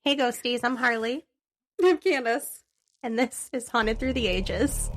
Hey ghosties, I'm Harley, I'm Kandis. and this is Haunted Through the Ages.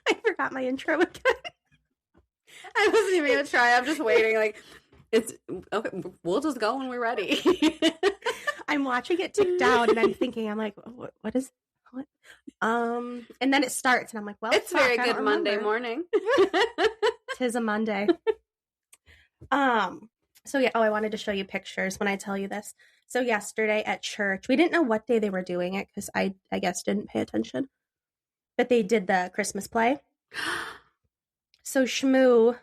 I forgot my intro again. I wasn't even gonna try. I'm just waiting. Like, it's okay. We'll just go when we're ready. I'm watching it tick down, and I'm thinking, I'm like, what is what? And then it starts, and I'm like, well, it's fuck, very I don't good Monday remember. morning. Tis a Monday. So yeah. Oh, I wanted to show you pictures when I tell you this. So yesterday at church, we didn't know what day they were doing it because I guess didn't pay attention. But they did the Christmas play. So Shmoo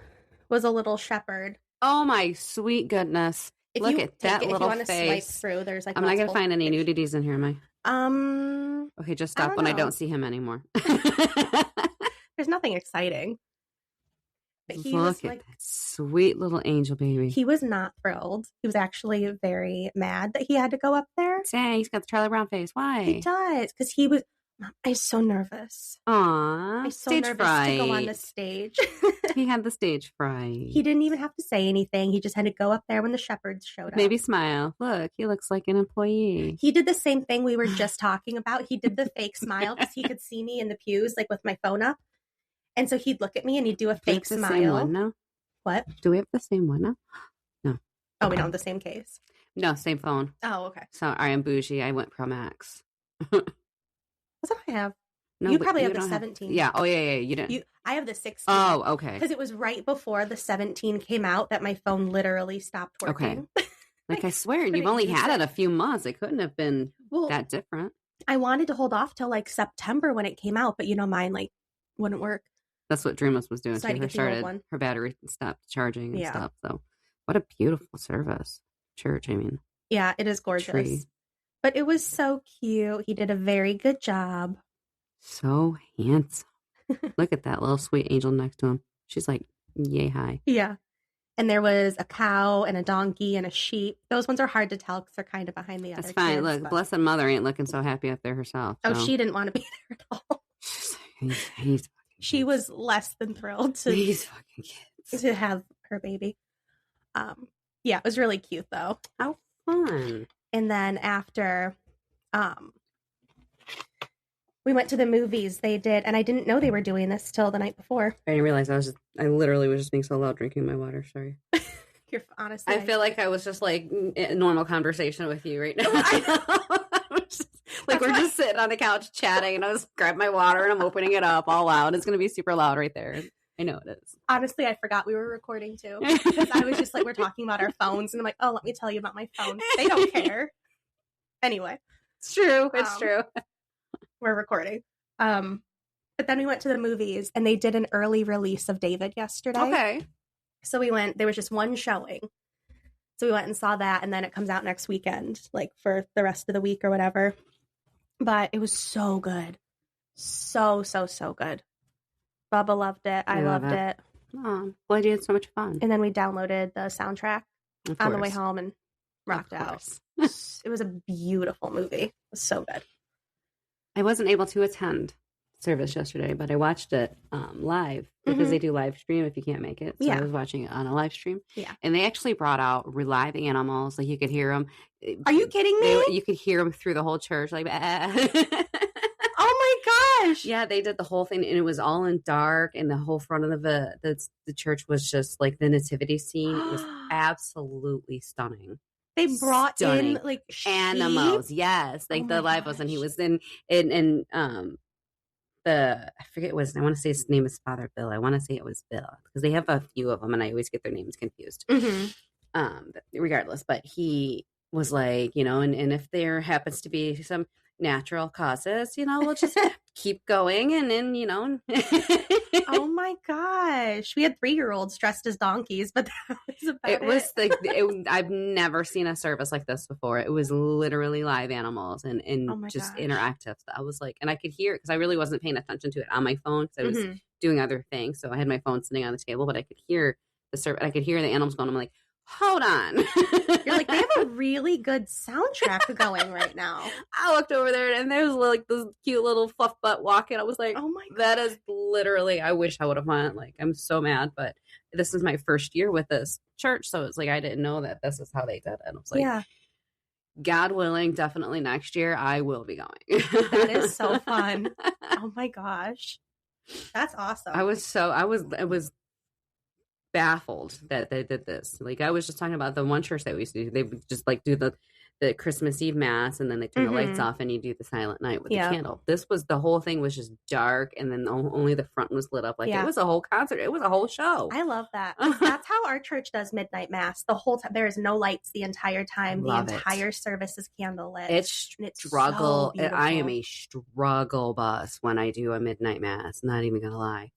was a little shepherd. Oh my sweet goodness! Look at that little if you face. Swipe through, there's like I'm not gonna multiple find any pictures. nudities in here, am I? Okay, just stop when I don't see him anymore. There's nothing exciting. But he Look was at like that sweet little angel baby. He was not thrilled. He was actually very mad that he had to go up there. Dang, he's got the Charlie Brown face. Why? He does, because he was. I'm so nervous. Aww, I'm so stage nervous fright. to go on the stage. He had the stage fright. He didn't even have to say anything. He just had to go up there when the shepherds showed up. Maybe smile. Look, he looks like an employee. He did the same thing we were just talking about. He did the fake smile because he could see me in the pews, like with my phone up. And so he'd look at me and he'd do a fake smile. Same one now? What? Do we have the same one now? No. Oh, we don't have the same case. No, same phone. Oh, okay. So I am bougie. I went Pro Max. That's what I have. No, you probably have the don't 17. Yeah. Oh, yeah. You didn't. I have the 16. Oh, okay. Because it was right before the 17 came out that my phone literally stopped working. Okay. Like I swear, you've only had it a few months. It couldn't have been that different. I wanted to hold off till like September when it came out, but mine like wouldn't work. That's what Dreamless was doing So too. Her battery stopped charging and stuff. So what a beautiful service. Church, I mean. Yeah, it is gorgeous. Tree. But it was so cute. He did a very good job. So handsome. Look at that little sweet angel next to him. She's like yay high. Yeah. And there was a cow and a donkey and a sheep. Those ones are hard to tell because they're kind of behind the other. That's fine. Kids, look, Blessed Mother ain't looking so happy up there herself. So. Oh, she didn't want to be there at all. She was less than thrilled to have her baby. Yeah, it was really cute though. How fun. And then after we went to the movies, they did, and I didn't know they were doing this till the night before. I didn't realize I literally was just being so loud drinking my water. Sorry. You're honestly. I feel like I was just like in normal conversation with you right now. Like we're just sitting on the couch chatting, and I was grabbing my water and I'm opening it up all loud. It's going to be super loud right there. I know it is. Honestly, I forgot we were recording too because I was just like, we're talking about our phones, and I'm like, oh, let me tell you about my phone. They don't care. Anyway, it's true. It's true. We're recording. But then we went to the movies, and they did an early release of David yesterday. Okay. So we went. There was just one showing. So we went and saw that, and then it comes out next weekend, like for the rest of the week or whatever. But it was so good. So good. Bubba loved it. I loved it. Oh, glad you had so much fun. And then we downloaded the soundtrack on the way home and rocked out. It was a beautiful movie. It was so good. I wasn't able to attend service yesterday, but I watched it live because they do live stream if you can't make it. So I was watching it on a live stream. Yeah. And they actually brought out live animals. Like you could hear them. Are you kidding me? You could hear them through the whole church. Like, oh my gosh. Yeah, they did the whole thing, and it was all in dark, and the whole front of the church was just like the nativity scene. It was absolutely stunning. They brought in like animals. Yes. Like the live was, and he was in I forget I want to say his name is Father Bill. I want to say it was Bill because they have a few of them and I always get their names confused. Mm-hmm. Regardless, but he was like, and if there happens to be some natural causes, we'll just keep going. And then, Oh my gosh. We had 3-year-olds dressed as donkeys, but that was about it. It was like, I've never seen a service like this before. It was literally live animals and just interactive. I was like, and I could hear it because I really wasn't paying attention to it on my phone because I was doing other things. So I had my phone sitting on the table, but I could hear I could hear the animals going. I'm like, hold on. You're like, they have a really good soundtrack going right now. I looked over there and there was like this cute little fluff butt walking. I was like, oh my God. That is literally, I wish I would have went. Like, I'm so mad, but this is my first year with this church. So it's like, I didn't know that this is how they did it. I was like, yeah. God willing, definitely next year I will be going. That is so fun. Oh my gosh. That's awesome. I was baffled that they did this. Like, I was just talking about the one church that we used to do. They would just like do the Christmas Eve mass, and then they turn the lights off and you do the silent night with the candle. The whole thing was just dark, and then only the front was lit up. Like, it was a whole concert. It was a whole show. I love that. That's how our church does midnight mass. The whole time, there is no lights the entire time. The entire service is candlelit. It's struggle. So I am a struggle bus when I do a midnight mass. Not even gonna lie.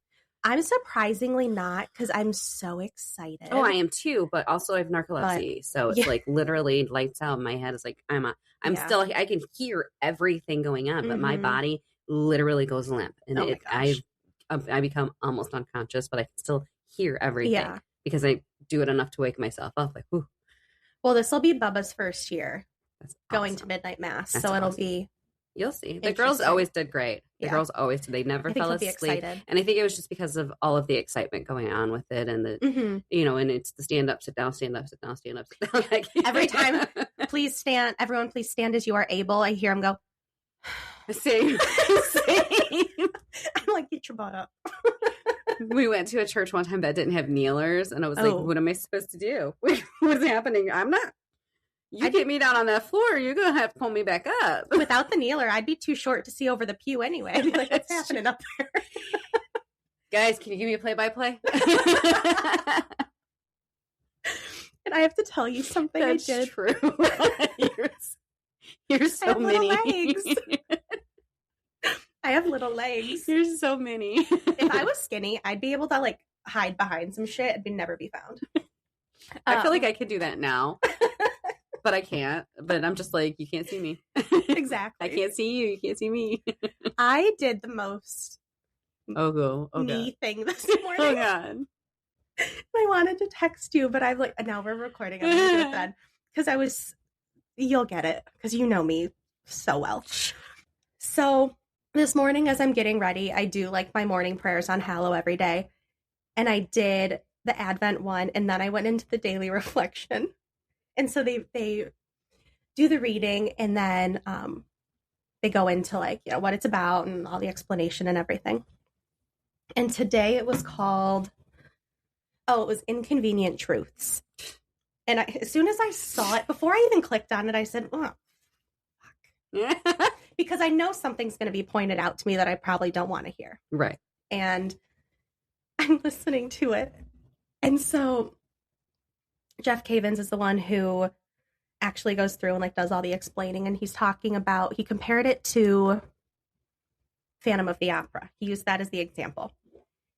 I'm surprisingly not, because I'm so excited. Oh, I am too, but also I have narcolepsy. So it's like literally lights out. My head is like, I'm still, I can hear everything going on, but my body literally goes limp. And I become almost unconscious, but I can still hear everything because I do it enough to wake myself up. Like, whew. Well, this will be Bubba's first year going to midnight mass. That's so it'll be. You'll see. The girls always did great. The girls always did. They never fell asleep. And I think it was just because of all of the excitement going on with it, and the and it's the stand up, sit down, stand up, sit down, stand up, sit down. Like, every time, please stand. Everyone, please stand as you are able. I hear them go. Same. I'm like, get your butt up. We went to a church one time that didn't have kneelers, and I was like, what am I supposed to do? What's happening? I'm not. You get me down on that floor, you're going to have to pull me back up. Without the kneeler, I'd be too short to see over the pew anyway. I'd be like, what's happening up there? Guys, can you give me a play-by-play? And I have to tell you something. That's I did. True. You're so many. Legs. I have little legs. You're so many. If I was skinny, I'd be able to like hide behind some shit. I'd never be found. I feel like I could do that now. But I can't. But I'm just like, you can't see me. Exactly. I can't see you. You can't see me. I did the most me thing this morning. Oh, God. I wanted to text you, but I'm like, now we're recording. I'm going to do it then. Because you'll get it. Because you know me so well. So this morning, as I'm getting ready, I do like my morning prayers on Hallow every day. And I did the Advent one. And then I went into the daily reflection. And so they do the reading, and then they go into like, what it's about and all the explanation and everything. And today it was called, it was Inconvenient Truths. And as soon as I saw it, before I even clicked on it, I said, oh, fuck. Because I know something's going to be pointed out to me that I probably don't want to hear. Right. And I'm listening to it. And so Jeff Cavins is the one who actually goes through and like does all the explaining, and he's talking about, he compared it to Phantom of the Opera. He used that as the example,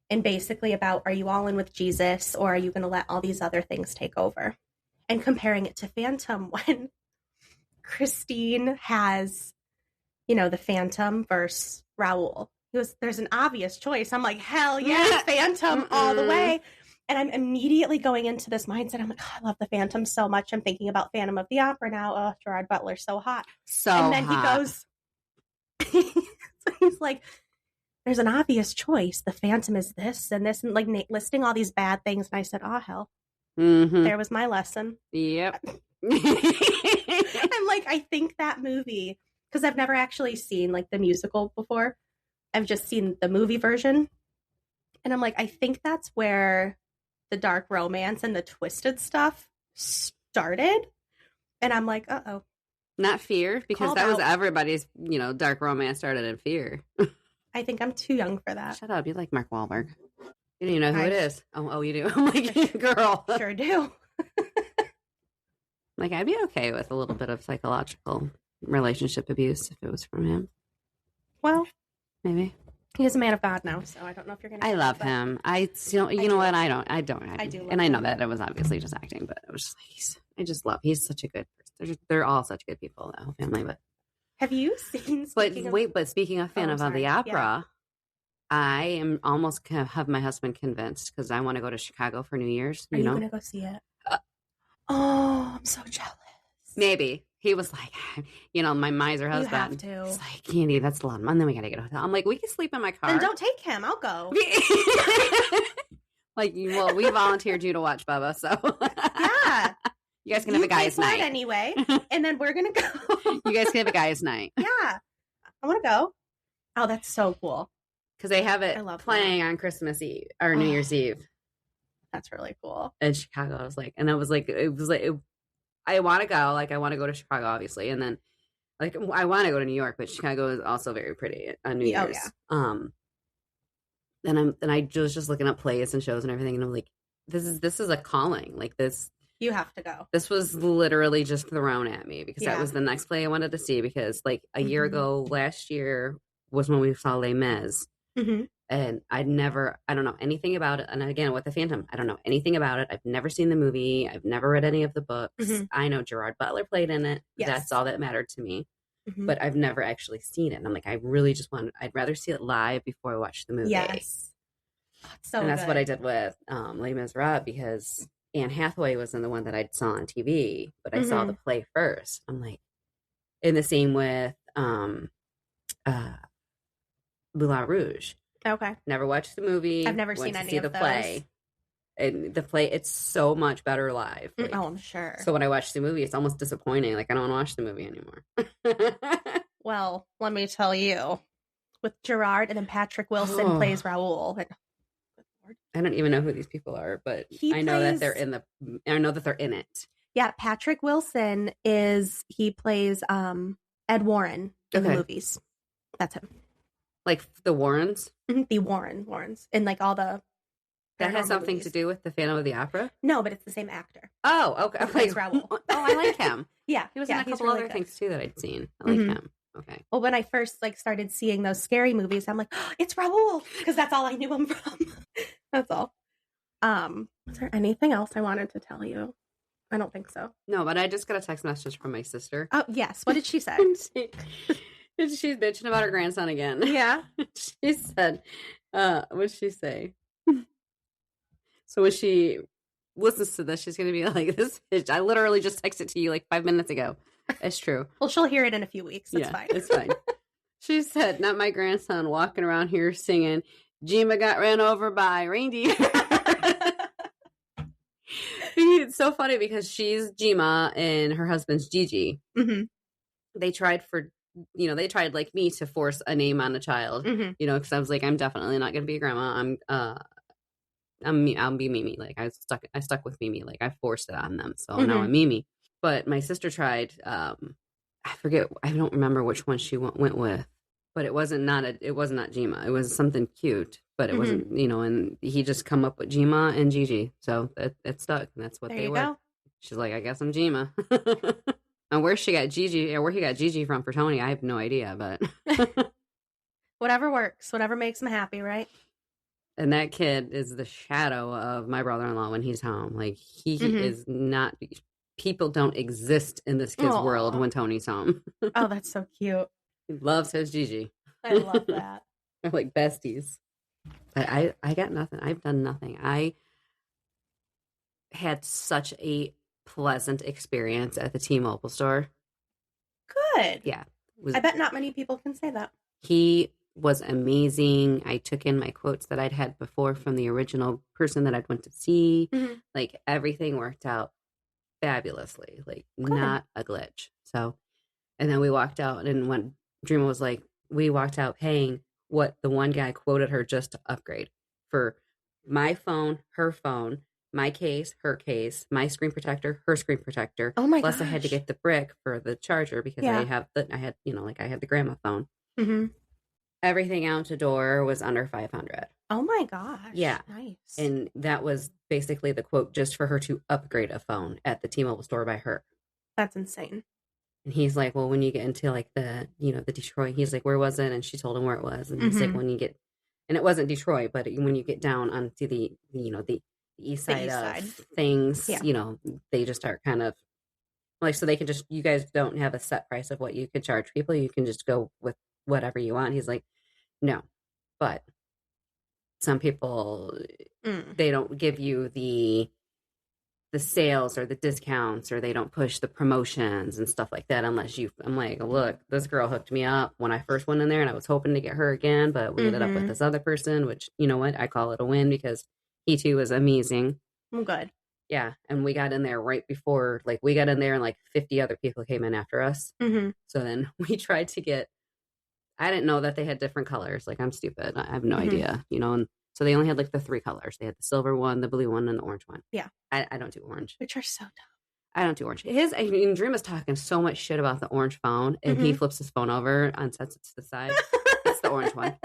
and basically about, are you all in with Jesus, or are you going to let all these other things take over? And comparing it to Phantom, when Christine has, the Phantom versus Raoul. There's an obvious choice. I'm like, hell yeah, Phantom all the way. And I'm immediately going into this mindset. I'm like, I love the Phantom so much. I'm thinking about Phantom of the Opera now. Oh, Gerard Butler's so hot. And then hot. He goes, so he's like, there's an obvious choice. The Phantom is this and this, and like listing all these bad things. And I said, oh, hell. Mm-hmm. There was my lesson. Yep. I'm like, I think that movie, because I've never actually seen like the musical before. I've just seen the movie version. And I'm like, I think that's where the dark romance and the twisted stuff started. And I'm like, uh-oh. Not Fear, because Called that was out. Everybody's, dark romance started in Fear. I think I'm too young for that. Shut up. You like Mark Wahlberg. You don't even know who it is. Oh, you do? I'm like, girl. Sure do. Like, I'd be okay with a little bit of psychological relationship abuse if it was from him. Well, maybe. He's a man of God now, so I don't know if you're going to. I love him. You know what? I don't. I do. And I know that it was obviously just acting, but it was just like, he's such a good person. They're all such good people, that whole family. But have you seen? But speaking of Phantom of the Opera, I am almost going to have my husband convinced because I want to go to Chicago for New Year's. Are you going to go see it? Oh, I'm so jealous. Maybe. He was like, my miser husband. You have to. He's like, Candy, that's a lot of money. Then we got to get a hotel. I'm like, we can sleep in my car. Then don't take him. I'll go. We volunteered you to watch Bubba, so. Yeah. You guys can have a guy's night. Anyway, and then we're going to go. You guys can have a guy's night. Yeah. I want to go. Oh, that's so cool. Because they have it playing on Christmas Eve or New Year's Eve. That's really cool. In Chicago, I was like, I want to go. Like, I want to go to Chicago, obviously, and then, like, I want to go to New York, but Chicago is also very pretty on New Year's. Yeah. Then I was just looking up plays and shows and everything, and I'm like, this is a calling. Like, this, you have to go. This was literally just thrown at me because that was the next play I wanted to see. Because like a year ago, last year was when we saw Les Mis. Mm-hmm. And I don't know anything about it. And again, with the Phantom, I don't know anything about it. I've never seen the movie. I've never read any of the books. Mm-hmm. I know Gerard Butler played in it. Yes. That's all that mattered to me. Mm-hmm. But I've never actually seen it. And I'm like, I really just I'd rather see it live before I watch the movie. Yes. And that's what I did with Les Miserables, because Anne Hathaway was in the one that I saw on TV, but I saw the play first. I'm like, and the same with Moulin Rouge. Okay. Never watched the movie. I've never seen any of the those. Play. And the play, it's so much better live. Like, I'm sure. So when I watch the movie, it's almost disappointing. Like, I don't want to watch the movie anymore. Well, let me tell you, with Gerard and then Patrick Wilson plays Raoul. I don't even know who these people are, but I know that they're in it. Yeah, Patrick Wilson he plays Ed Warren in the movies. That's him. Like the Warrens? Mm-hmm. The Warrens. And like all the... That has something movies. To do with the Phantom of the Opera? No, but it's the same actor. Oh, okay. Plays Raoul. Oh, I like him. Yeah. He was in a couple other things too that I'd seen. I like him. Okay. Well, when I first started seeing those scary movies, I'm like, oh, it's Raoul, because that's all I knew him from. That's all. Was there anything else I wanted to tell you? I don't think so. No, but I just got a text message from my sister. Oh, yes. What did she say? She's bitching about her grandson again. Yeah. She said, what did she say? So when she listens to this, she's going to be like, this bitch, I literally just texted to you like 5 minutes ago. It's true. Well, she'll hear it in a few weeks. It's fine. It's fine. She said, not my grandson walking around here singing, Jima got ran over by reindeer. It's so funny because she's Jima and her husband's Gigi. Mm-hmm. They tried like me to force a name on a child, because I was like, I'm definitely not going to be a grandma. I'll be Mimi. Like I stuck with Mimi. Like I forced it on them. So now I'm Mimi. But my sister tried, I forget, I don't remember which one she went with, but it wasn't Jima. It was something cute, but it wasn't, and he just come up with Jima and Gigi. So it stuck. And that's what they were. Go. She's like, I guess I'm Jima. And where he got Gigi from for Tony, I have no idea, but whatever works, whatever makes him happy, right? And that kid is the shadow of my brother-in-law when he's home. Like he is not. People don't exist in this kid's world when Tony's home. Oh, that's so cute. He loves his Gigi. I love that. They're like besties. But I got nothing. I've done nothing. I had such a pleasant experience at the T-Mobile store. Good. Yeah. I bet not many people can say that. He was amazing. I took in my quotes that I'd had before from the original person that I'd went to see. Mm-hmm. Like everything worked out fabulously, like not a glitch. So, and then we walked out, and when Dreama was like, we walked out paying what the one guy quoted her just to upgrade for my phone, her phone, my case, her case, my screen protector, her screen protector. Oh my Plus gosh. I had to get the brick for the charger because I had the grandma phone. Mm-hmm. Everything out the door was under $500. Oh my gosh. Yeah. Nice. And that was basically the quote just for her to upgrade a phone at the T-Mobile store by her. That's insane. And he's like, well, when you get into like the Detroit, he's like, where was it? And she told him where it was. And he's like, when you get, and it wasn't Detroit, but when you get down onto the east side of things, they just start kind of like, so they can just, you guys don't have a set price of what you could charge people. You can just go with whatever you want. He's like, no, but some people, they don't give you the sales or the discounts, or they don't push the promotions and stuff like that unless I'm like, look, this girl hooked me up when I first went in there and I was hoping to get her again, but we ended up with this other person, which, you know what, I call it a win because he too was amazing. I'm good. Yeah. And we got in there right before, like we got in there and like 50 other people came in after us. So then we tried to get, I didn't know that they had different colors. Like I'm stupid. I have no idea, and so they only had like the 3 colors. They had the silver one, the blue one, and the orange one. Yeah. I don't do orange. Which are so dumb. I don't do orange. Dream is talking so much shit about the orange phone, and he flips his phone over and sets it to the side. It's the orange one.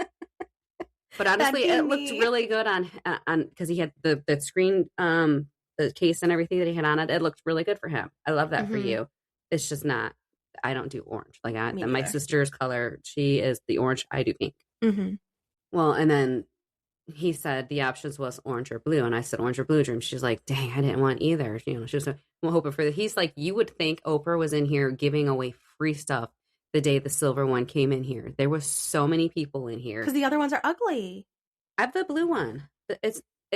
But honestly, it looked really good on because he had the screen, the case and everything that he had on it. It looked really good for him. I love that for you. It's just not, I don't do orange. Like my sister's color, she is the orange. I do pink. Well, and then he said the options was orange or blue, and I said orange or blue. Dream. She's like, dang, I didn't want either. She was hoping for that. He's like, you would think Oprah was in here giving away free stuff the day the silver one came in here. There was so many people in here because the other ones are ugly. I have the blue one.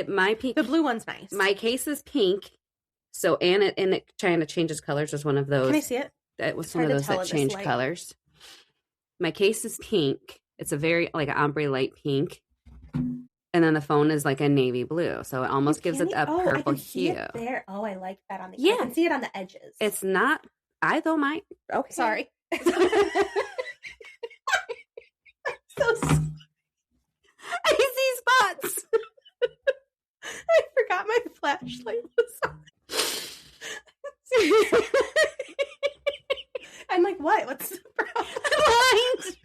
My pink. The blue one's nice. My case is pink. So and it kind of changes colors. Was one of those. Can I see it? That was one of those that changed colors. My case is pink. It's a very like ombre light pink. And then the phone is like a navy blue, so it almost gives it a purple hue. There, I like that on the. Yeah, I can see it on the edges. It's not. I though might. Okay, sorry. So I see spots. I forgot my flashlight was on. I'm like, what? What's the problem? Blind.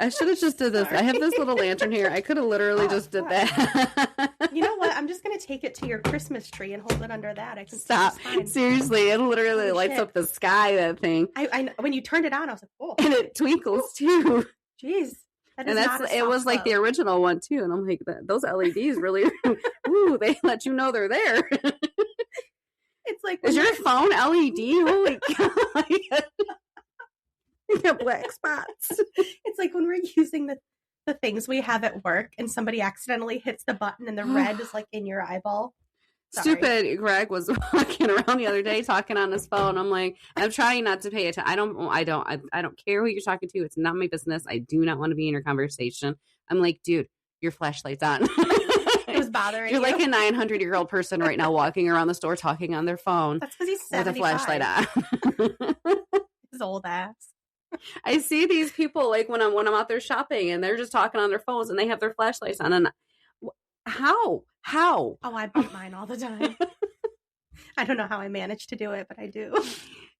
I should have just did this. Sorry. I have this little lantern here. I could have literally just did that. You know what? I'm just going to take it to your Christmas tree and hold it under that. I can stop. Seriously, it literally lights up the sky, that thing. I when you turned it on, I was like, oh. And it twinkles, too. Jeez. It was like the original one, too. And I'm like, those LEDs really, ooh, they let you know they're there. It's like, is your phone LED? Holy God. You got black spots. It's like when we're using the things we have at work and somebody accidentally hits the button and the red is like in your eyeball. Sorry. Stupid Greg was walking around the other day talking on his phone. I'm like, I'm trying not to pay attention. I don't care who you're talking to. It's not my business. I do not want to be in your conversation. I'm like, dude, your flashlight's on. It was bothering you. You're like a 900-year-old person right now walking around the store talking on their phone. That's because he's 75. With a flashlight on. His old ass. I see these people like when I'm out there shopping and they're just talking on their phones and they have their flashlights on. And how? Oh, I bump mine all the time. I don't know how I manage to do it, but I do.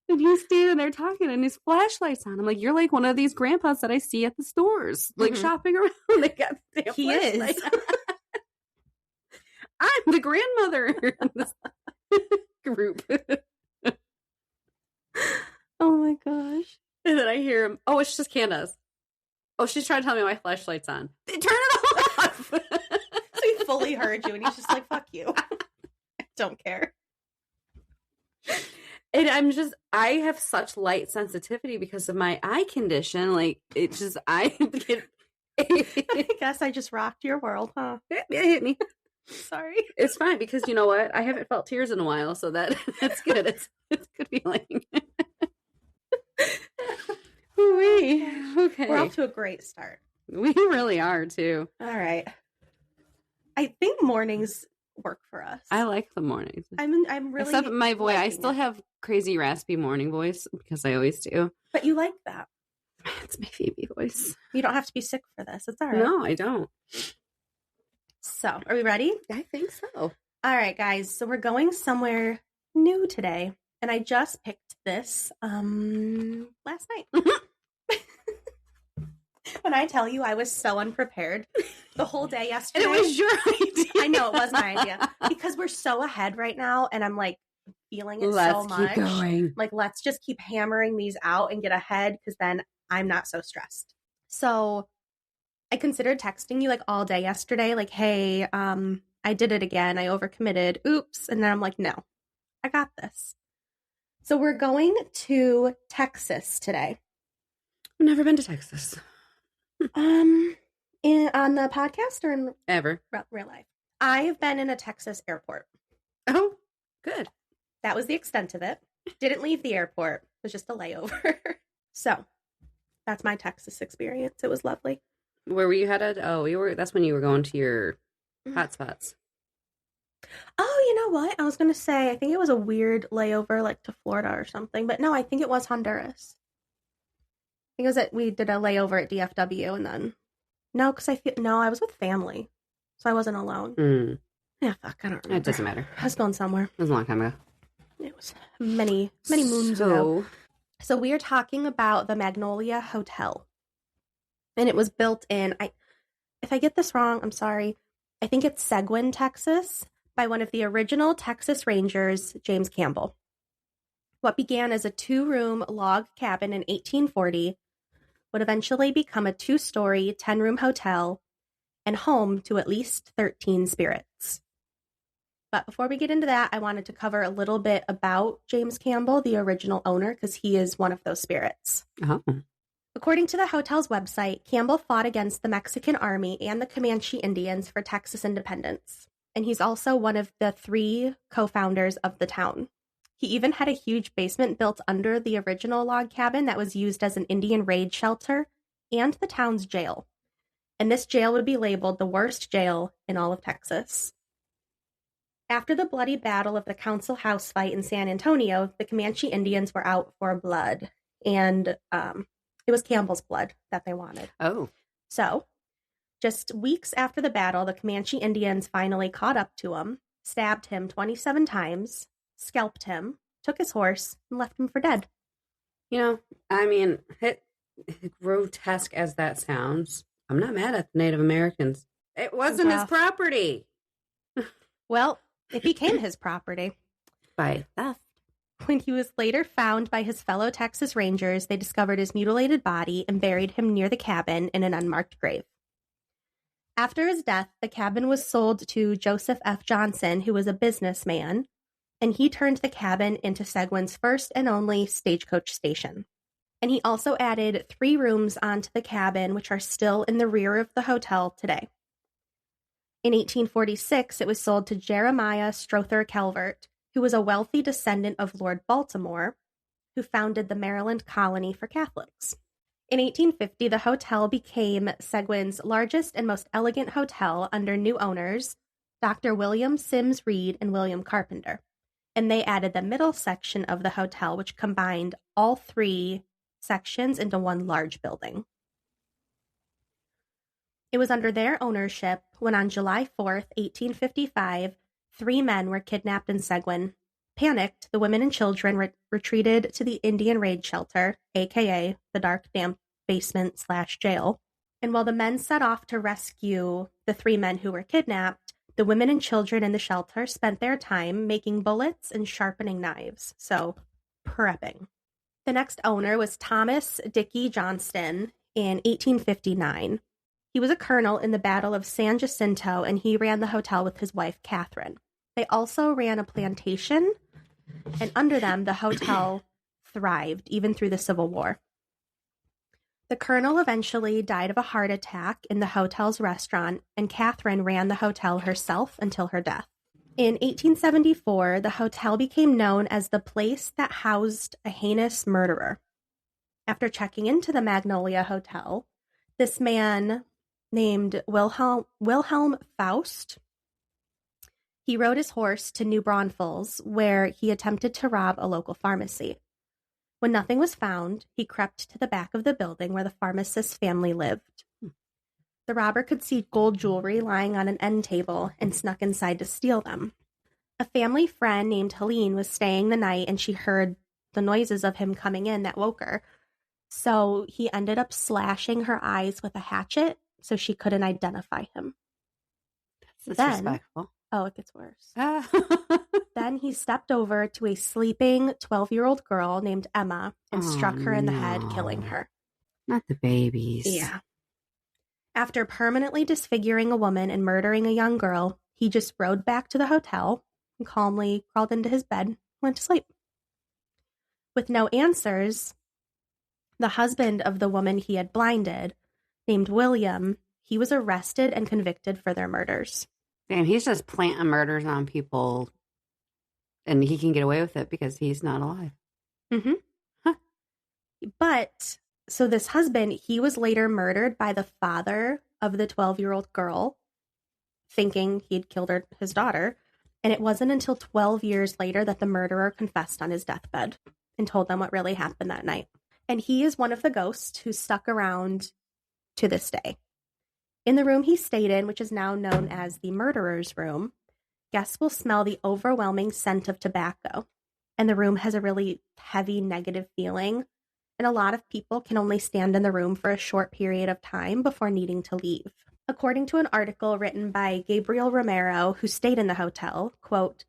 And he's standing there talking and his flashlight's on. I'm like, you're like one of these grandpas that I see at the stores, like shopping around. They got the damn flashlight. I'm the grandmother in this group. Oh my gosh. And then I hear him, oh, it's just Candace. Oh, she's trying to tell me my flashlight's on. Turn it off. So he fully heard you and he's just like, fuck you. I don't care. And I have such light sensitivity because of my eye condition. Like, it's just, I guess I just rocked your world, huh? It hit me. Sorry. It's fine because you know what? I haven't felt tears in a while, so that's good. It's good feeling. Okay. We're off to a great start. We really are too. All right. I think mornings work for us. I like the mornings. I'm really except my voice. I still have crazy raspy morning voice because I always do. But you like that. It's my Phoebe voice. You don't have to be sick for this. It's all right. No, I don't. So, are we ready? I think so. All right, guys. So we're going somewhere new today. And I just picked this last night. When I tell you I was so unprepared the whole day yesterday. And it was your idea. I know it was my idea. Because we're so ahead right now. And I'm like feeling it so much. Keep going. Like, let's just keep hammering these out and get ahead, because then I'm not so stressed. So I considered texting you like all day yesterday, like, hey, I did it again. I overcommitted. Oops. And then I'm like, no, I got this. So we're going to Texas today. I've never been to Texas. On the podcast or in ever real life? I've been in a Texas airport. Oh, good. That was the extent of it. Didn't leave the airport. It was just a layover. So that's my Texas experience. It was lovely. Where were you headed? Oh, that's when you were going to your hotspots. Oh, you know what? I was going to say, I think it was a weird layover, like to Florida or something. But no, I think it was Honduras. I think it was that we did a layover at DFW and then... No, because I was with family. So I wasn't alone. Yeah, fuck, I don't remember. It doesn't matter. I was going somewhere. It was a long time ago. It was many moons ago. So we are talking about the Magnolia Hotel. And it was built in, if I get this wrong, I'm sorry. I think it's Seguin, Texas, by one of the original Texas Rangers, James Campbell. What began as a 2-room log cabin in 1840 would eventually become a 2-story, 10-room hotel and home to at least 13 spirits. But before we get into that, I wanted to cover a little bit about James Campbell, the original owner, because he is one of those spirits. Oh. According to the hotel's website, Campbell fought against the Mexican Army and the Comanche Indians for Texas independence. And he's also one of the 3 co-founders of the town. He even had a huge basement built under the original log cabin that was used as an Indian raid shelter and the town's jail. And this jail would be labeled the worst jail in all of Texas. After the bloody battle of the Council House fight in San Antonio, the Comanche Indians were out for blood. And it was Campbell's blood that they wanted. Oh. So, just weeks after the battle, the Comanche Indians finally caught up to him, stabbed him 27 times, scalped him, took his horse, and left him for dead. You know, I mean, grotesque as that sounds, I'm not mad at the Native Americans. It wasn't his property. Well, it became his property. By theft. When he was later found by his fellow Texas Rangers, they discovered his mutilated body and buried him near the cabin in an unmarked grave. After his death, the cabin was sold to Joseph F. Johnson, who was a businessman, and he turned the cabin into Seguin's first and only stagecoach station. And he also added 3 rooms onto the cabin, which are still in the rear of the hotel today. In 1846, it was sold to Jeremiah Strother Calvert, who was a wealthy descendant of Lord Baltimore, who founded the Maryland Colony for Catholics. In 1850, the hotel became Seguin's largest and most elegant hotel under new owners, Dr. William Sims Reed and William Carpenter. And they added the middle section of the hotel, which combined all 3 sections into one large building. It was under their ownership when on July 4th, 1855, 3 men were kidnapped in Seguin. Panicked, the women and children retreated to the Indian raid shelter, a.k.a. the dark, damp basement/jail. And while the men set off to rescue the 3 men who were kidnapped, the women and children in the shelter spent their time making bullets and sharpening knives. So, prepping. The next owner was Thomas Dickey Johnston in 1859. He was a colonel in the Battle of San Jacinto, and he ran the hotel with his wife, Catherine. They also ran a plantation, and under them, the hotel thrived, even through the Civil War. The colonel eventually died of a heart attack in the hotel's restaurant, and Catherine ran the hotel herself until her death. In 1874, the hotel became known as the place that housed a heinous murderer. After checking into the Magnolia Hotel, this man named Wilhelm Faust, he rode his horse to New Braunfels, where he attempted to rob a local pharmacy. When nothing was found, he crept to the back of the building where the pharmacist's family lived. The robber could see gold jewelry lying on an end table and snuck inside to steal them. A family friend named Helene was staying the night, and she heard the noises of him coming in that woke her. So he ended up slashing her eyes with a hatchet so she couldn't identify him. That's disrespectful. Oh, it gets worse. Then he stepped over to a sleeping 12-year-old girl named Emma and struck her in the head, killing her. Not the babies. Yeah. After permanently disfiguring a woman and murdering a young girl, he just rode back to the hotel and calmly crawled into his bed and went to sleep. With no answers, the husband of the woman he had blinded, named William, he was arrested and convicted for their murders. Damn, he's just planting murders on people, and he can get away with it because he's not alive. Mm-hmm. Huh. But, so this husband, he was later murdered by the father of the 12-year-old girl, thinking he'd killed his daughter. And it wasn't until 12 years later that the murderer confessed on his deathbed and told them what really happened that night. And he is one of the ghosts who stuck around to this day. In the room he stayed in, which is now known as the murderer's room, guests will smell the overwhelming scent of tobacco. And the room has a really heavy negative feeling. And a lot of people can only stand in the room for a short period of time before needing to leave. According to an article written by Gabriel Romero, who stayed in the hotel, quote,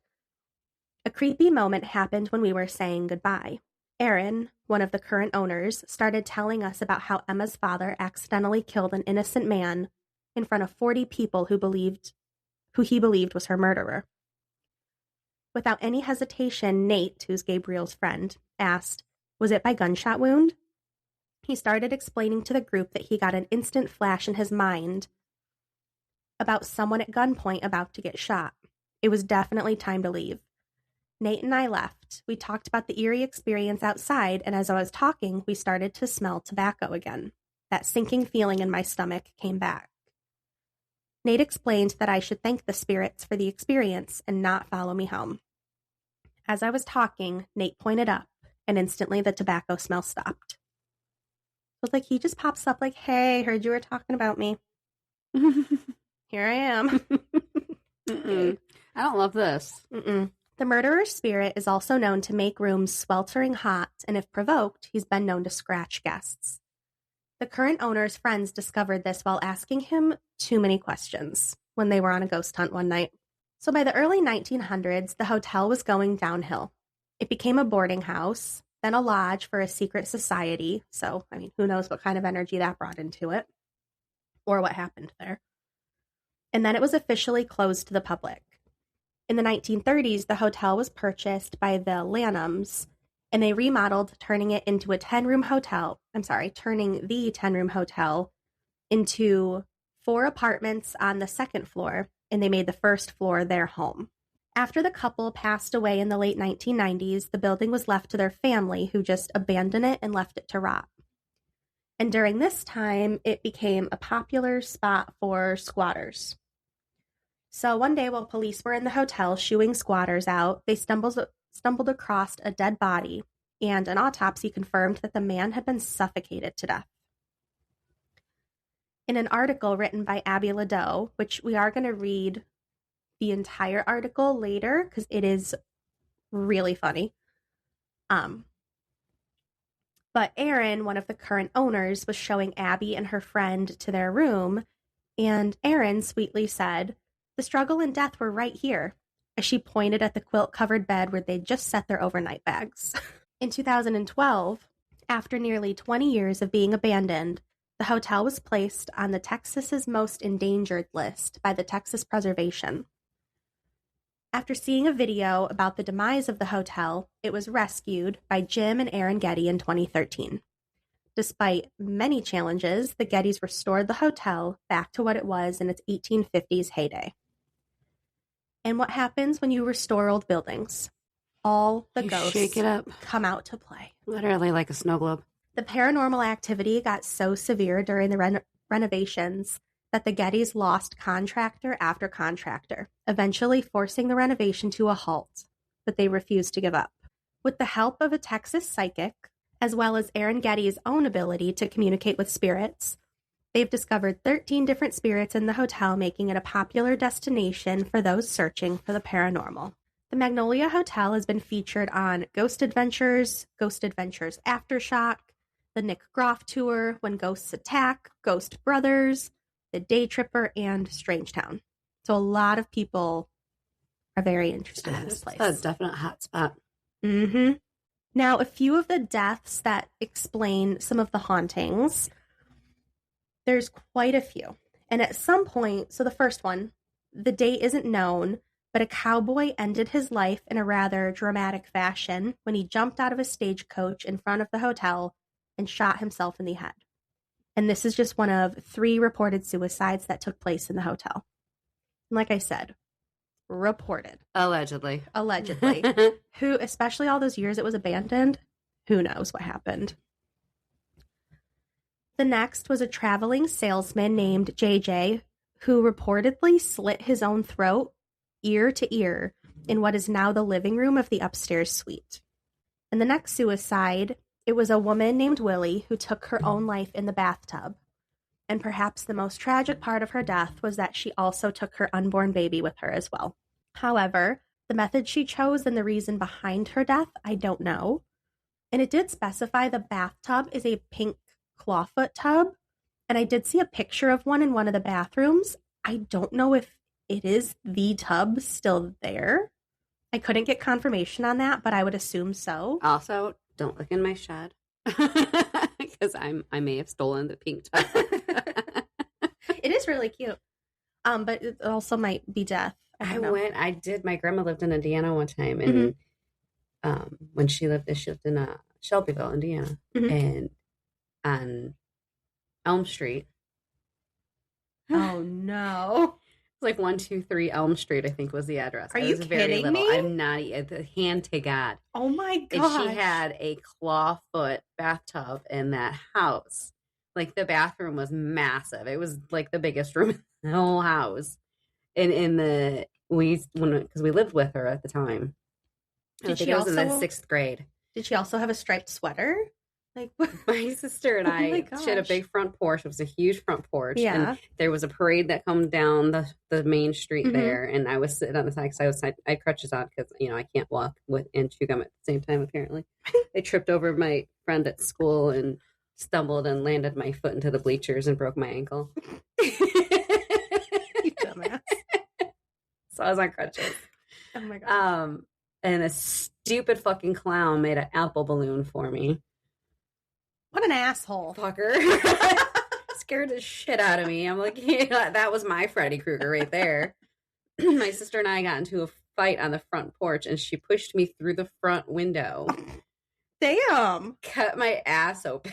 "A creepy moment happened when we were saying goodbye. Aaron, one of the current owners, started telling us about how Emma's father accidentally killed an innocent man in front of 40 people who he believed was her murderer. Without any hesitation, Nate, who's Gabriel's friend, asked, 'Was it by gunshot wound?' He started explaining to the group that he got an instant flash in his mind about someone at gunpoint about to get shot. It was definitely time to leave. Nate and I left. We talked about the eerie experience outside, and as I was talking, we started to smell tobacco again. That sinking feeling in my stomach came back. Nate explained that I should thank the spirits for the experience and not follow me home. As I was talking, Nate pointed up, and instantly the tobacco smell stopped. It was like he just pops up like, hey, heard you were talking about me. Here I am. I don't love this. The murderer's spirit is also known to make rooms sweltering hot, and if provoked, he's been known to scratch guests. The current owner's friends discovered this while asking him too many questions when they were on a ghost hunt one night. So by the early 1900s, the hotel was going downhill. It became a boarding house, then a lodge for a secret society. So, I mean, who knows what kind of energy that brought into it or what happened there. And then it was officially closed to the public. In the 1930s, the hotel was purchased by the Lanhams, and they remodeled, turning it into a 10-room hotel. Turning the 10-room hotel into 4 apartments on the second floor, and they made the first floor their home. After the couple passed away in the late 1990s, the building was left to their family, who just abandoned it and left it to rot. And during this time, it became a popular spot for squatters. So one day while police were in the hotel shooing squatters out, they stumbled across a dead body, and an autopsy confirmed that the man had been suffocated to death. In an article written by Abby Ladeau, which we are going to read the entire article later because it is really funny. But Aaron, one of the current owners, was showing Abby and her friend to their room, and Aaron sweetly said, "The struggle and death were right here," as she pointed at the quilt-covered bed where they'd just set their overnight bags. In 2012, after nearly 20 years of being abandoned, the hotel was placed on the Texas's most endangered list by the Texas Preservation. After seeing a video about the demise of the hotel, it was rescued by Jim and Aaron Getty in 2013. Despite many challenges, the Gettys restored the hotel back to what it was in its 1850s heyday. And what happens when you restore old buildings? All the ghosts shake it up. Come out to play. Literally like a snow globe. The paranormal activity got so severe during the renovations that the Gettys lost contractor after contractor, eventually forcing the renovation to a halt, but they refused to give up. With the help of a Texas psychic, as well as Aaron Getty's own ability to communicate with spirits, they've discovered 13 different spirits in the hotel, making it a popular destination for those searching for the paranormal. The Magnolia Hotel has been featured on Ghost Adventures Aftershock, the Nick Groff Tour, When Ghosts Attack, Ghost Brothers, The Day Tripper, and Strangetown. So a lot of people are very interested in this place. That's a definite hot spot. Mm-hmm. Now, a few of the deaths that explain some of the hauntings, there's quite a few. And at some point, so the first one, the date isn't known, but a cowboy ended his life in a rather dramatic fashion when he jumped out of a stagecoach in front of the hotel and shot himself in the head. And this is just one of 3 reported suicides that took place in the hotel. And like I said, reported. Allegedly. Who, especially all those years it was abandoned, who knows what happened. The next was a traveling salesman named JJ who reportedly slit his own throat ear to ear in what is now the living room of the upstairs suite. And the next suicide, it was a woman named Willie who took her own life in the bathtub. And perhaps the most tragic part of her death was that she also took her unborn baby with her as well. However, the method she chose and the reason behind her death, I don't know. And it did specify the bathtub is a pink clawfoot tub. And I did see a picture of one in one of the bathrooms. I don't know if it is the tub still there. I couldn't get confirmation on that, but I would assume so. Also, don't look in my shed because I may have stolen the pink tub. It is really cute, but it also might be death. I did. My grandma lived in Indiana one time, and when she lived in Shelbyville, Indiana, and on Elm Street. Oh no. Like 123 Elm Street, I think was the address. Are you kidding me? I'm not. The hand to God. Oh my gosh. And she had a clawfoot bathtub in that house. Like the bathroom was massive. It was like the biggest room in the whole house. And because we lived with her at the time. Did she was in the 6th grade. Did she also have a striped sweater? Like my sister and I, she had a big front porch. It was a huge front porch. Yeah. And there was a parade that come down the main street there. And I was sitting on the side because I had crutches on because, I can't walk and chew gum at the same time, apparently. I tripped over my friend at school and stumbled and landed my foot into the bleachers and broke my ankle. You dumbass. So I was on crutches. Oh my God. And a stupid fucking clown made an apple balloon for me. What an asshole. Fucker. Scared the shit out of me. I'm like, yeah, that was my Freddy Krueger right there. My sister and I got into a fight on the front porch, and she pushed me through the front window. Damn. Cut my ass open.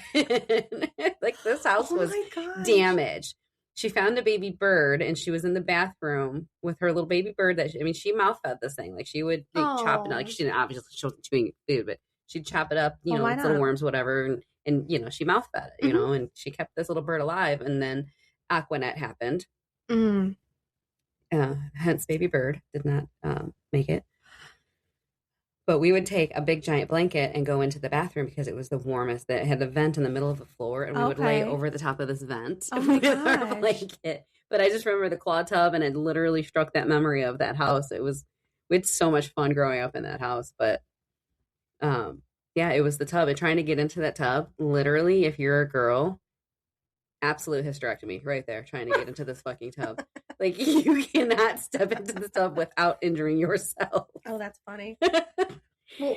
Like, this house was damaged. She found a baby bird, and she was in the bathroom with her little baby bird she mouth fed this thing. Like, she would chop it up. Like, she wasn't chewing food, but she'd chop it up, with little worms, whatever, and she mouth fed it, and she kept this little bird alive. And then Aquanet happened. Hence baby bird did not make it. But we would take a big giant blanket and go into the bathroom because it was the warmest. It had a vent in the middle of the floor, and we would lay over the top of this vent with our blanket. But I just remember the claw tub, and it literally struck that memory of that house. We had so much fun growing up in that house. But it was the tub. And trying to get into that tub, literally, if you're a girl, absolute hysterectomy right there, trying to get into this fucking tub. Like, you cannot step into the tub without injuring yourself. Oh, that's funny. Well,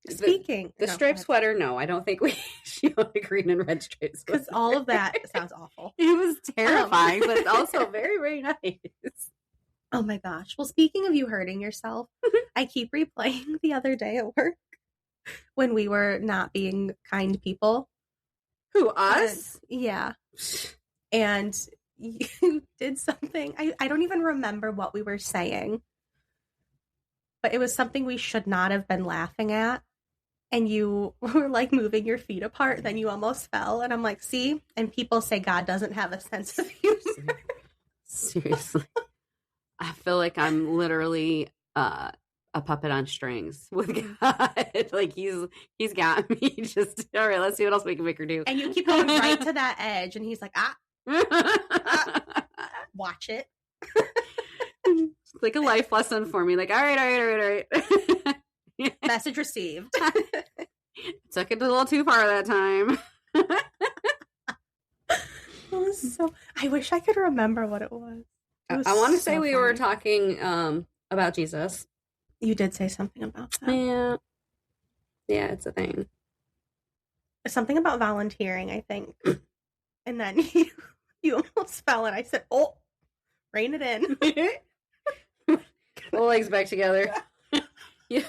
speaking. The striped sweater, no, I don't think she owned a green and red striped sweater. Because all of that sounds awful. It was terrifying, but also very, very nice. Oh my gosh. Well, speaking of you hurting yourself, I keep replaying the other day at work when we were not being kind people. Who, us? Yeah. And you did something. I don't even remember what we were saying. But it was something we should not have been laughing at. And you were like moving your feet apart. Then you almost fell. And I'm like, see? And people say God doesn't have a sense of humor. Seriously. I feel like I'm literally a puppet on strings with God. Like, he's got me. Just, all right, let's see what else we can make her do. And you keep going right to that edge. And he's like, watch it. It's like a life lesson for me. Like, all right. Message received. Took it a little too far that time. I wish I could remember what it was. I want to say we were talking about Jesus. You did say something about that. Yeah. Yeah, it's a thing. Something about volunteering, I think. And then you almost fell, and I said, "Oh, rein it in." Pull legs back together. Yeah.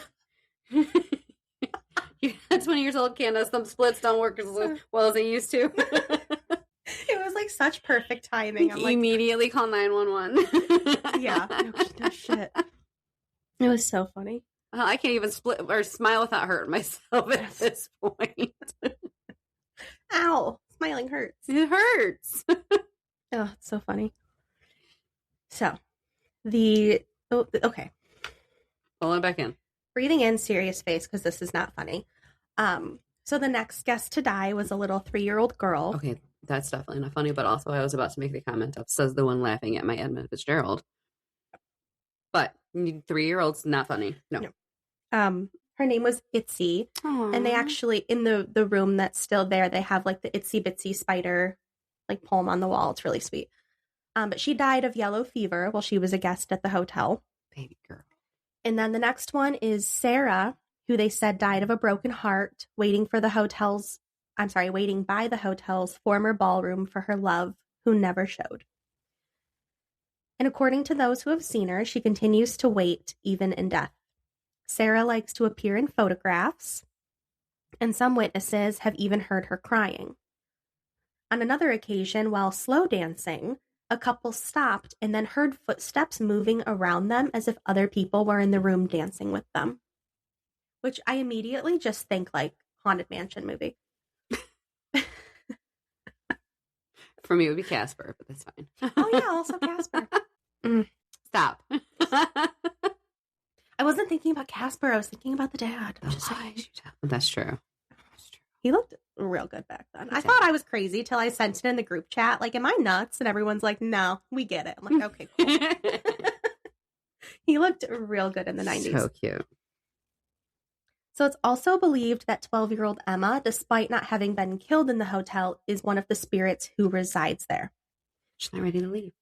You're 20 years old, Candace. Some splits don't work as well as they used to. It was like such perfect timing. I'm like, immediately call 911. Yeah, no shit. It was so funny. I can't even split or smile without hurting myself at this point. Ow, smiling hurts. It hurts. Oh, it's so funny. So, okay. Pull it back in. Breathing in, serious face, because this is not funny. So the next guest to die was a little 3-year-old girl. Okay, that's definitely not funny, but also I was about to make the comment of, says the one laughing at my Edmund Fitzgerald. But 3-year-old's not funny. No. Her name was Itsy. Aww. And they actually, in the room that's still there, they have like the Itsy Bitsy spider like poem on the wall. It's really sweet. But she died of yellow fever while she was a guest at the hotel. Baby girl. And then the next one is Sarah, who they said died of a broken heart, waiting by the hotel's former ballroom for her love, who never showed. And according to those who have seen her, she continues to wait even in death. Sarah likes to appear in photographs, and some witnesses have even heard her crying. On another occasion, while slow dancing, a couple stopped and then heard footsteps moving around them as if other people were in the room dancing with them. Which I immediately just think like Haunted Mansion movie. For me, it would be Casper, but that's fine. Oh, yeah, also Casper. Stop. I wasn't thinking about Casper. I was thinking about the dad. That's true. He looked real good back then. I thought I was crazy till I sent it in the group chat. Like, am I nuts? And everyone's like, no, we get it. I'm like, okay, cool. He looked real good in the 90s. So cute. So it's also believed that 12-year-old Emma, despite not having been killed in the hotel, is one of the spirits who resides there. She's not ready to leave.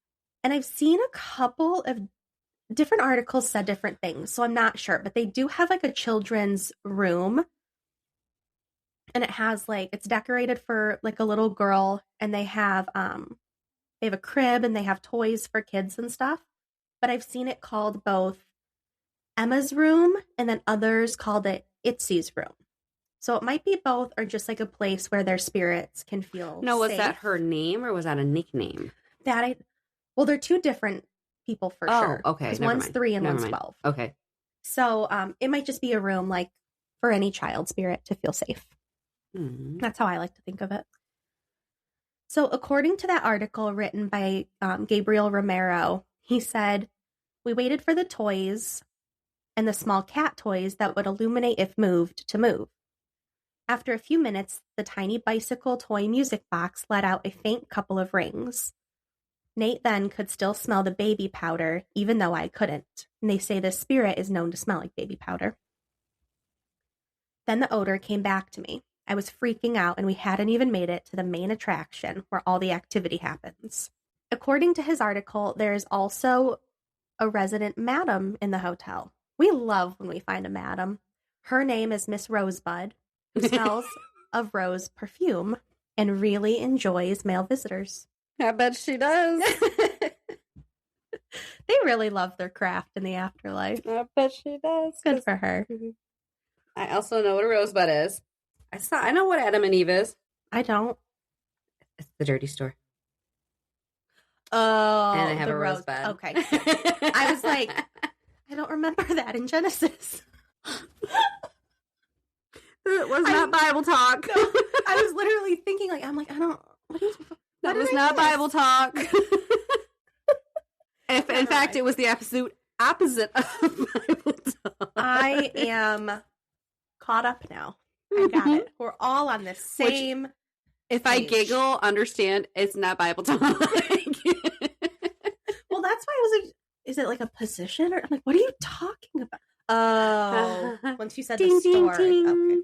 And I've seen a couple of different articles said different things, so I'm not sure. But they do have like a children's room. And it has like, it's decorated for like a little girl, and they have a crib and they have toys for kids and stuff. But I've seen it called both Emma's room and then others called it Itzy's room. So it might be both, or just like a place where their spirits can feel No, was safe. that her name or was that a nickname? Well, they're two different people for sure. Oh, okay. Because one's 3 and one's 12. Okay. So it might just be a room like for any child spirit to feel safe. Mm-hmm. That's how I like to think of it. So according to that article written by Gabriel Romero, he said, "We waited for the toys and the small cat toys that would illuminate if moved to move. After a few minutes, the tiny bicycle toy music box let out a faint couple of rings. Nate then could still smell the baby powder, even though I couldn't. And they say the spirit is known to smell like baby powder. Then the odor came back to me. I was freaking out, and we hadn't even made it to the main attraction where all the activity happens." According to his article, there is also a resident madam in the hotel. We love when we find a madam. Her name is Miss Rosebud, who smells of rose perfume and really enjoys male visitors. I bet she does. They really love their craft in the afterlife. I bet she does. Good for her. I also know what a rosebud is. I know what Adam and Eve is. I don't. It's the dirty store. Oh, and I have a rosebud. Okay. I was like, I don't remember that in Genesis. It was not Bible talk. No, I was literally thinking, like, I'm like, I don't. That was not Bible talk. In fact, it was the absolute opposite of Bible talk. I am caught up now. I got it. We're all on the same. If I giggle, understand it's not Bible talk. Well, that's why I was like, is it like a position? Or I'm like, what are you talking about? Oh, once you said ding, the story. Ding, ding. Okay.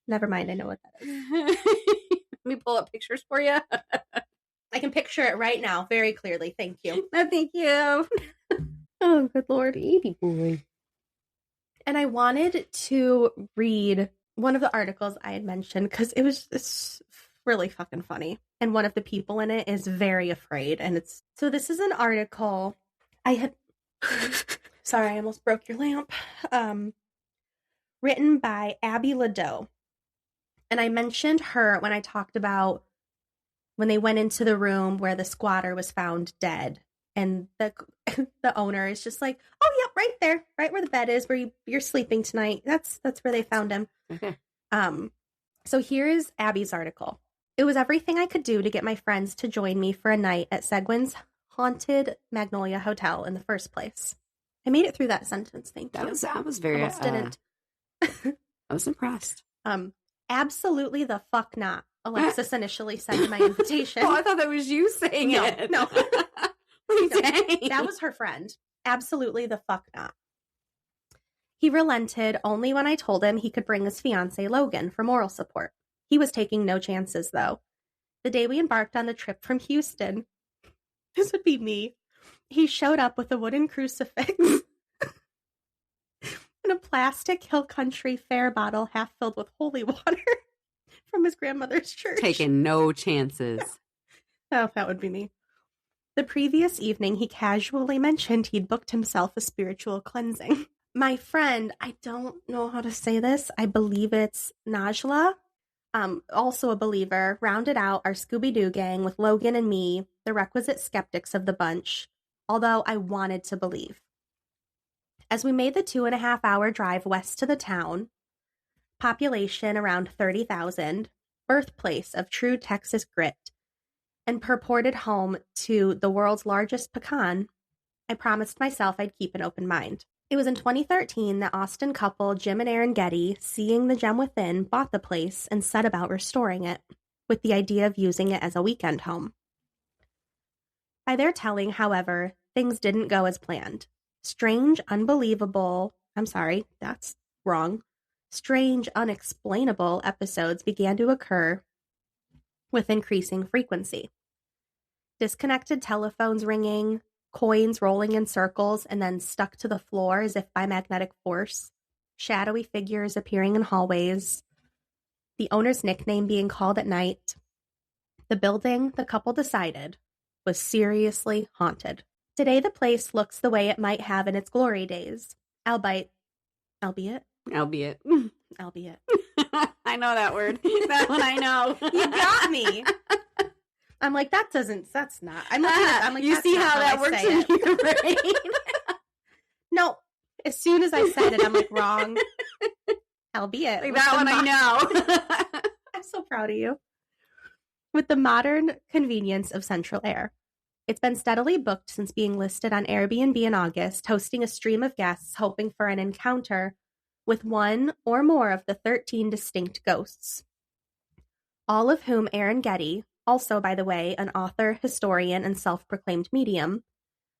Never mind. I know what that is. Let me pull up pictures for you. I can picture it right now very clearly. Thank you. No, thank you. Oh, good Lord. Baby boy. And I wanted to read one of the articles I had mentioned because it's really fucking funny. And one of the people in it is very afraid. And so this is an article I had, sorry, I almost broke your lamp. Written by Abby Ladeau. And I mentioned her when I talked about when they went into the room where the squatter was found dead. And the owner is just like, oh, yeah, right there, right where the bed is, where you're sleeping tonight. That's where they found him. Okay. So here is Abby's article. It was everything I could do to get my friends to join me for a night at Seguin's haunted Magnolia Hotel in the first place. I made it through that sentence. Thank you. I was very. Almost didn't. I was impressed. Absolutely the fuck not. Alexis initially said in my invitation. Oh, I thought that was you saying it. No. That was her friend. Absolutely the fuck not. He relented only when I told him he could bring his fiancée Logan for moral support. He was taking no chances, though. The day we embarked on the trip from Houston, this would be me, he showed up with a wooden crucifix and a plastic Hill Country Fair bottle half filled with holy water from his grandmother's church. Taking no chances. Oh, that would be me. The previous evening, he casually mentioned he'd booked himself a spiritual cleansing. My friend, I don't know how to say this. I believe it's Najla, also a believer, rounded out our Scooby-Doo gang with Logan and me, the requisite skeptics of the bunch, although I wanted to believe. As we made the 2.5-hour drive west to the town, population around 30,000, birthplace of true Texas grit, and purported home to the world's largest pecan, I promised myself I'd keep an open mind. It was in 2013 that Austin couple Jim and Aaron Getty, seeing the gem within, bought the place and set about restoring it, with the idea of using it as a weekend home. By their telling, however, things didn't go as planned. Strange, unexplainable episodes began to occur with increasing frequency. Disconnected telephones ringing, coins rolling in circles and then stuck to the floor as if by magnetic force, shadowy figures appearing in hallways, the owner's nickname being called at night. The building, the couple decided, was seriously haunted. Today the place looks the way it might have in its glory days, albeit. I know that word. That one I know. You got me. I'm like, that's not. I'm like, you see how that works in your brain? No, as soon as I said it, I'm like, wrong. Albeit. Like that one I know. I'm so proud of you. With the modern convenience of central air. It's been steadily booked since being listed on Airbnb in August, hosting a stream of guests hoping for an encounter with one or more of the 13 distinct ghosts. All of whom Aaron Getty, also, by the way, an author, historian, and self-proclaimed medium,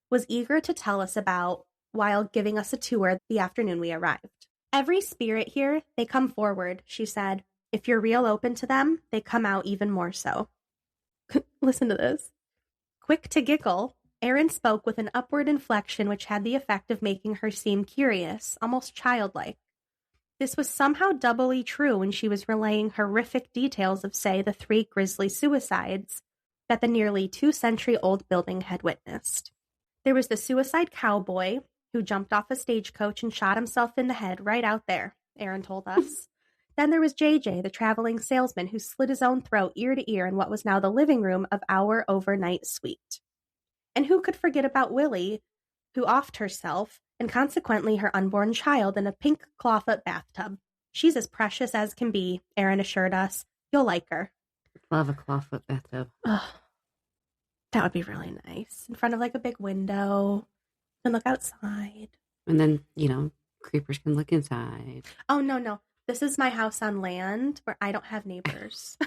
was eager to tell us about while giving us a tour the afternoon we arrived. Every spirit here, they come forward, she said. If you're real open to them, they come out even more so. Listen to this. Quick to giggle, Aaron spoke with an upward inflection which had the effect of making her seem curious, almost childlike. This was somehow doubly true when she was relaying horrific details of, say, the 3 grisly suicides that the nearly 2-century-old building had witnessed. There was the suicide cowboy who jumped off a stagecoach and shot himself in the head right out there, Aaron told us. Then there was JJ, the traveling salesman who slit his own throat ear to ear in what was now the living room of our overnight suite. And who could forget about Willie, who offed herself, and consequently her unborn child, in a pink clawfoot bathtub. She's as precious as can be, Aaron assured us. You'll like her. Love a clawfoot bathtub. Oh, that would be really nice. In front of like a big window and look outside. And then, creepers can look inside. Oh, no. This is my house on land where I don't have neighbors.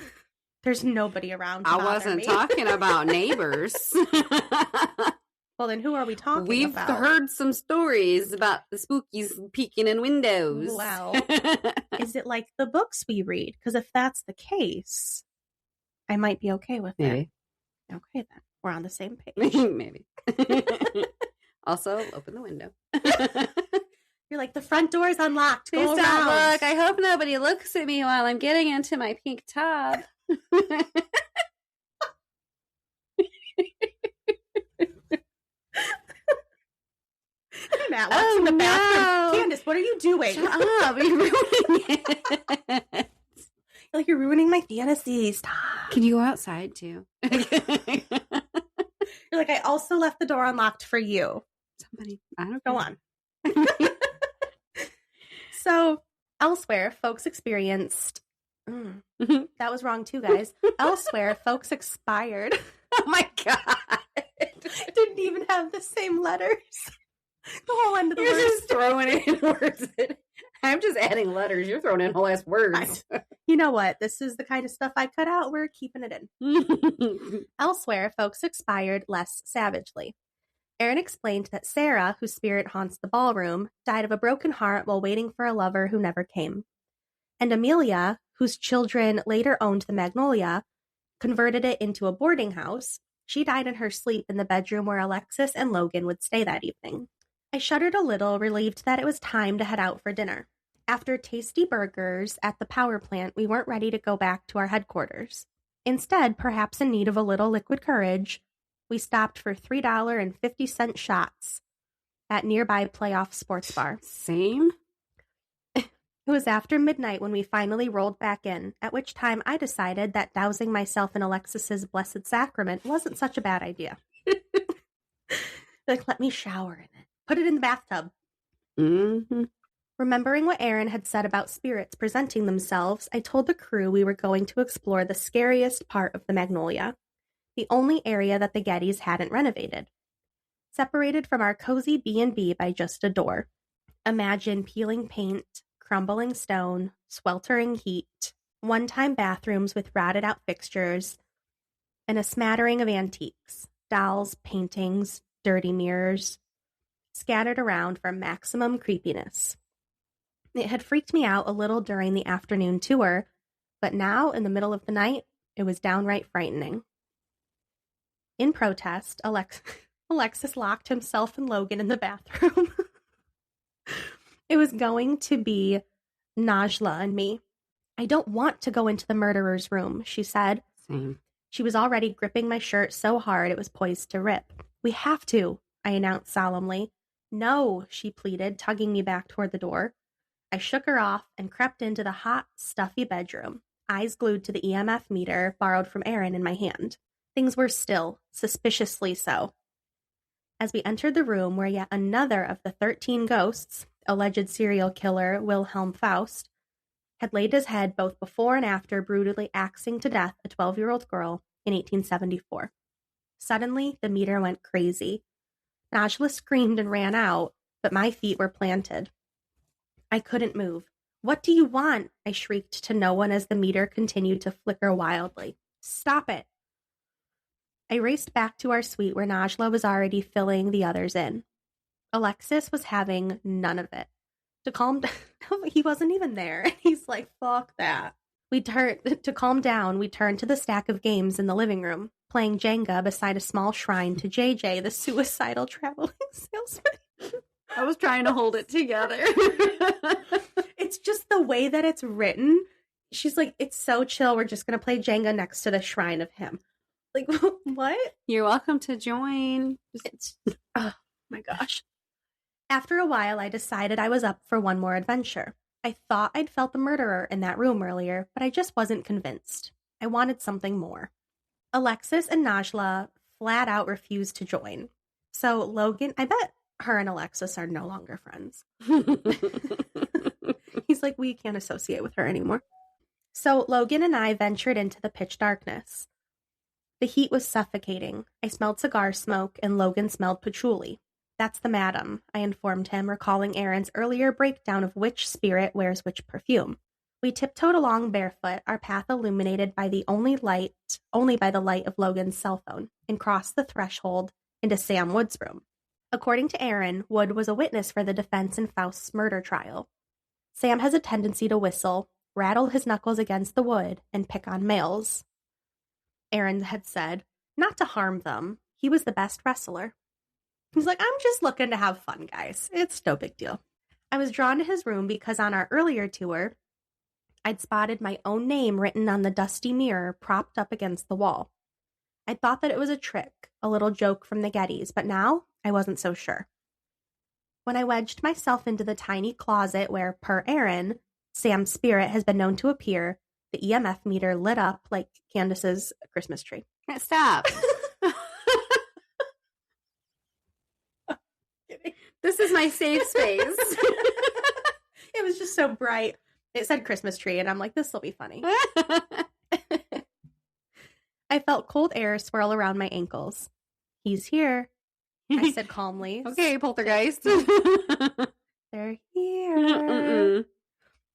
There's nobody around to I wasn't talking about neighbors. Well, then who are we talking about? We've heard some stories about the spookies peeking in windows. Well, is it like the books we read? Because if that's the case, I might be okay with it. Maybe. Okay, then. We're on the same page. Maybe. Also, open the window. You're like, the front door is unlocked. Please don't look. I hope nobody looks at me while I'm getting into my pink top. Matt walks in the bathroom. Candace, what are you doing? Shut up. You're ruining it. You're ruining my fantasies. Stop. Can you go outside too? You're like, I also left the door unlocked for you. Somebody, I don't go on. So elsewhere, folks experienced. That was wrong too, guys. Elsewhere, folks expired. Oh my God. Didn't even have the same letters. The whole end of the You're words. just throwing in words. I'm just adding letters. You're throwing in whole ass words. You know what? This is the kind of stuff I cut out. We're keeping it in. Elsewhere, folks expired less savagely. Erin explained that Sarah, whose spirit haunts the ballroom, died of a broken heart while waiting for a lover who never came. And Amelia, whose children later owned the Magnolia, converted it into a boarding house. She died in her sleep in the bedroom where Alexis and Logan would stay that evening. I shuddered a little, relieved that it was time to head out for dinner. After tasty burgers at the power plant, we weren't ready to go back to our headquarters. Instead, perhaps in need of a little liquid courage, we stopped for $3.50 shots at nearby Playoff Sports Bar. Same? It was after midnight when we finally rolled back in, at which time I decided that dousing myself in Alexis's Blessed Sacrament wasn't such a bad idea. Like, let me shower in it. Put it in the bathtub. Mm-hmm. Remembering what Erin had said about spirits presenting themselves, I told the crew we were going to explore the scariest part of the Magnolia, the only area that the Gettys hadn't renovated. Separated from our cozy B&B by just a door. Imagine peeling paint, crumbling stone, sweltering heat, one-time bathrooms with rotted-out fixtures, and a smattering of antiques, dolls, paintings, dirty mirrors, scattered around for maximum creepiness. It had freaked me out a little during the afternoon tour, but now, in the middle of the night, it was downright frightening. In protest, Alexis locked himself and Logan in the bathroom. It was going to be Najla and me. I don't want to go into the murderer's room, she said. Same. She was already gripping my shirt so hard it was poised to rip. We have to, I announced solemnly. No, she pleaded, tugging me back toward the door. I shook her off and crept into the hot, stuffy bedroom, eyes glued to the EMF meter borrowed from Erin in my hand. Things were still, suspiciously so. As we entered the room where yet another of the 13 ghosts, alleged serial killer Wilhelm Faust, had laid his head both before and after brutally axing to death a 12-year-old girl in 1874. Suddenly, the meter went crazy. Najla screamed and ran out, but my feet were planted. I couldn't move. What do you want? I shrieked to no one as the meter continued to flicker wildly. Stop it. I raced back to our suite where Najla was already filling the others in. Alexis was having none of it. To calm down, he wasn't even there. He's like, fuck that. To calm down, we turned to the stack of games in the living room, playing Jenga beside a small shrine to JJ, the suicidal traveling salesman. I was trying to hold it together. It's just the way that it's written. She's like, it's so chill. We're just going to play Jenga next to the shrine of him. Like, what? You're welcome to join. Oh, my gosh. After a while, I decided I was up for one more adventure. I thought I'd felt the murderer in that room earlier, but I just wasn't convinced. I wanted something more. Alexis and Najla flat out refused to join. So Logan, I bet her and Alexis are no longer friends. He's like, we can't associate with her anymore. So Logan and I ventured into the pitch darkness. The heat was suffocating. I smelled cigar smoke, and Logan smelled patchouli. That's the madam, I informed him, recalling Erin's earlier breakdown of which spirit wears which perfume. We tiptoed along barefoot, our path illuminated by only by the light of Logan's cell phone, and crossed the threshold into Sam Wood's room. According to Erin, Wood was a witness for the defense in Faust's murder trial. Sam has a tendency to whistle, rattle his knuckles against the wood, and pick on males. Erin had said, not to harm them. He was the best wrestler. He's like, I'm just looking to have fun, guys. It's no big deal. I was drawn to his room because on our earlier tour, I'd spotted my own name written on the dusty mirror propped up against the wall. I thought that it was a trick, a little joke from the Gettys, but now I wasn't so sure. When I wedged myself into the tiny closet where, per Aaron, Sam's spirit has been known to appear, the EMF meter lit up like Candace's Christmas tree. Stop. This is my safe space. It was just so bright. It said Christmas tree, and I'm like, this will be funny. I felt cold air swirl around my ankles. He's here, I said calmly. Okay, poltergeist. They're here.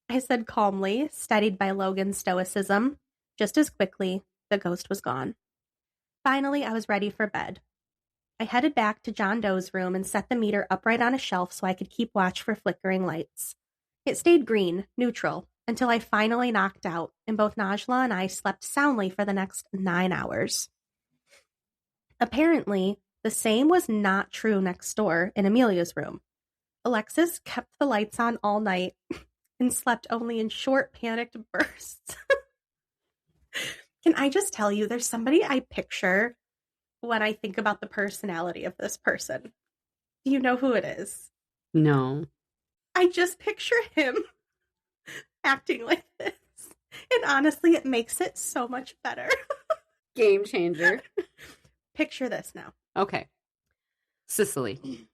I said calmly, steadied by Logan's stoicism. Just as quickly, the ghost was gone. Finally, I was ready for bed. I headed back to John Doe's room and set the meter upright on a shelf so I could keep watch for flickering lights. It stayed green, neutral, until I finally knocked out, and both Najla and I slept soundly for the next 9 hours. Apparently, the same was not true next door in Amelia's room. Alexis kept the lights on all night and slept only in short, panicked bursts. Can I just tell you, there's somebody I picture when I think about the personality of this person. Do you know who it is? No. I just picture him acting like this. And honestly, it makes it so much better. Game changer. Picture this now. Okay. Sicily.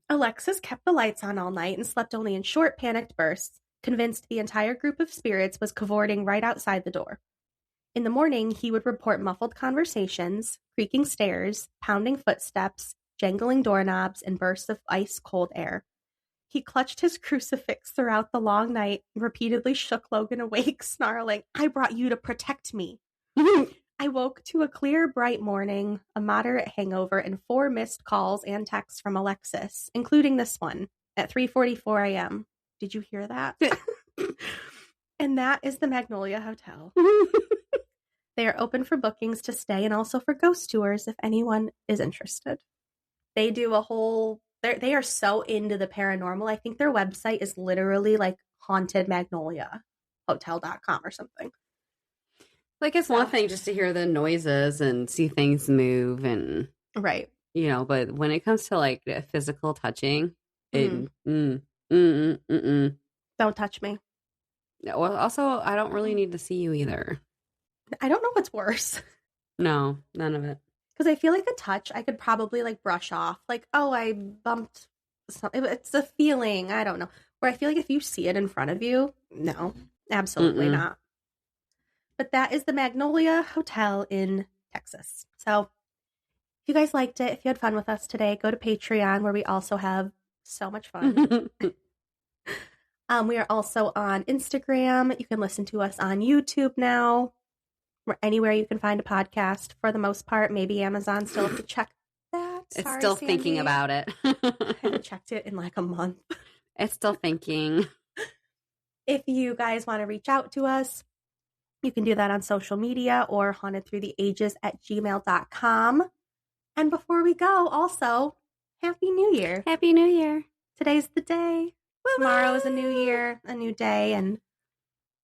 Alexis kept the lights on all night and slept only in short, panicked bursts, convinced the entire group of spirits was cavorting right outside the door. In the morning, he would report muffled conversations, creaking stairs, pounding footsteps, jangling doorknobs, and bursts of ice-cold air. He clutched his crucifix throughout the long night and repeatedly shook Logan awake, snarling, "I brought you to protect me." I woke to a clear, bright morning, a moderate hangover, and 4 missed calls and texts from Alexis, including this one at 3:44 a.m. Did you hear that? And that is the Magnolia Hotel. They are open for bookings to stay and also for ghost tours if anyone is interested. They do a whole... They are so into the paranormal. I think their website is literally like hauntedmagnoliahotel.com or something. Like, it's one thing just to hear the noises and see things move and... Right. You know, but when it comes to, like, physical touching, Don't touch me. Well, also, I don't really need to see you either. I don't know what's worse. No, none of it. Because I feel like a touch, I could probably, like, brush off. Like, oh, I bumped something. It's a feeling. I don't know. Where I feel like if you see it in front of you, no, absolutely not. But that is the Magnolia Hotel in Texas. So if you guys liked it, if you had fun with us today, go to Patreon, where we also have so much fun. We are also on Instagram. You can listen to us on YouTube now. We're anywhere you can find a podcast for the most part. Maybe Amazon. Still have to check that. It's still Sandy. thinking about it. I haven't checked it in like a month. It's still thinking. If you guys want to reach out to us, you can do that on social media or hauntedthroughtheages@gmail.com. And before we go, also, Happy New Year. Happy New Year. Today's the day. Tomorrow is a new year, a new day, and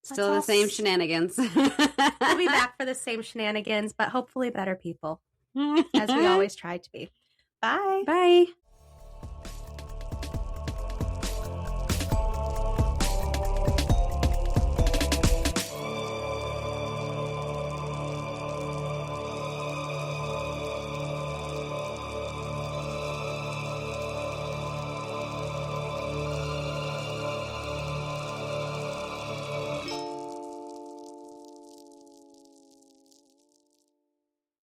still the same shenanigans. We'll be back for the same shenanigans, but hopefully better people, as we always try to be. Bye. Bye.